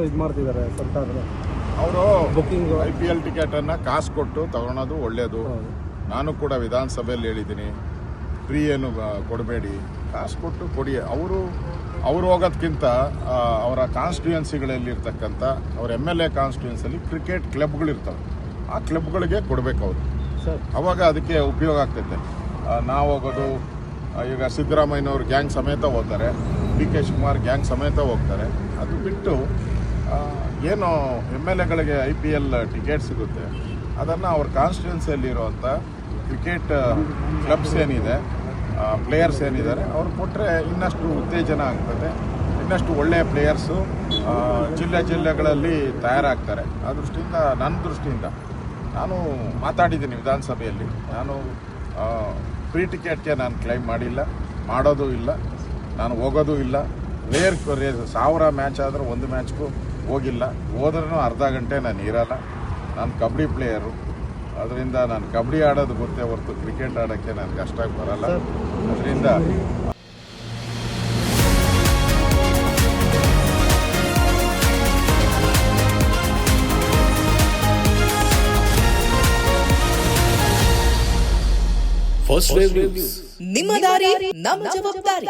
ಇದು ಮಾಡ್ತಿದ್ದಾರೆ ಸರ್ಕಾರ ಅವರು ಬುಕ್ಕಿಂಗ್ IPL ಟಿಕೆಟನ್ನು ಕಾಸು ಕೊಟ್ಟು ತಗೊಳೋದು ಒಳ್ಳೆಯದು. ನಾನು ಕೂಡ ವಿಧಾನಸಭೆಯಲ್ಲಿ ಹೇಳಿದ್ದೀನಿ, ಫ್ರೀ ಏನು ಕೊಡಬೇಡಿ, ಕಾಸು ಕೊಟ್ಟು ಕೊಡಿ. ಅವರು ಹೋಗೋದಕ್ಕಿಂತ ಅವರ ಕಾನ್ಸ್ಟಿಟ್ಯೂಯೆನ್ಸಿಗಳಲ್ಲಿರ್ತಕ್ಕಂಥ ಅವ್ರ MLA ಕಾನ್ಸ್ಟಿಟ್ಯೂಯೆನ್ಸಿಯಲ್ಲಿ ಕ್ರಿಕೆಟ್ ಕ್ಲಬ್ಗಳಿರ್ತವೆ, ಆ ಕ್ಲಬ್ಗಳಿಗೆ ಕೊಡಬೇಕು ಅವರು. ಅವಾಗ ಅದಕ್ಕೆ ಉಪಯೋಗ ಆಗ್ತೈತೆ. ನಾವು ಹೋಗೋದು ಈಗ ಸಿದ್ದರಾಮಯ್ಯನವ್ರು ಗ್ಯಾಂಗ್ ಸಮೇತ ಹೋಗ್ತಾರೆ, DK ಶಿವಕುಮಾರ್ ಗ್ಯಾಂಗ್ ಸಮೇತ ಹೋಗ್ತಾರೆ. ಅದು ಬಿಟ್ಟು ಏನು MLAಗಳಿಗೆ IPL ಟಿಕೆಟ್ ಸಿಗುತ್ತೆ ಅದನ್ನು ಅವ್ರ ಕಾನ್ಸ್ಟಿಟ್ಯೂನ್ಸಿಯಲ್ಲಿರುವಂಥ ಕ್ರಿಕೆಟ್ ಕ್ಲಬ್ಸ್ ಏನಿದೆ, ಪ್ಲೇಯರ್ಸ್ ಏನಿದ್ದಾರೆ ಅವ್ರು ಕೊಟ್ಟರೆ ಇನ್ನಷ್ಟು ಉತ್ತೇಜನ ಆಗ್ತದೆ, ಇನ್ನಷ್ಟು ಒಳ್ಳೆಯ ಪ್ಲೇಯರ್ಸು ಜಿಲ್ಲೆಗಳಲ್ಲಿ ತಯಾರಾಗ್ತಾರೆ. ಆ ದೃಷ್ಟಿಯಿಂದ ನನ್ನ ದೃಷ್ಟಿಯಿಂದ ನಾನು ಮಾತಾಡಿದ್ದೀನಿ ವಿಧಾನಸಭೆಯಲ್ಲಿ. ನಾನು ಫ್ರೀ ಟಿಕೆಟ್ಗೆ ನಾನು ಕ್ಲೈಮ್ ಮಾಡಿಲ್ಲ, ಮಾಡೋದು ಇಲ್ಲ, ನಾನು ಹೋಗೋದು ಇಲ್ಲ. ರೇರ್ 1000 ಮ್ಯಾಚ್ ಆದರೂ ಒಂದು ಮ್ಯಾಚ್ಗೂ ಹೋಗಿಲ್ಲ. ಹೋದ್ರೂ ಅರ್ಧ ಗಂಟೆ ನಾನು ಇರಲ್ಲ. ನಾನು ಕಬಡ್ಡಿ ಪ್ಲೇಯರು, ಅದರಿಂದ ನಾನು ಕಬಡ್ಡಿ ಆಡೋದು ಗೊತ್ತೇ ಹೊರತು ಕ್ರಿಕೆಟ್ ಆಡೋಕ್ಕೆ ನನಗೆ ಅಷ್ಟಾಗಿ ಬರಲ್ಲ. ಅದರಿಂದ ಫಸ್ಟ್ ವೇವ್ ನ್ಯೂಸ್, ನಿಮ್ಮ ದಾರಿ ನಮ್ಮ ಜವಾಬ್ದಾರಿ.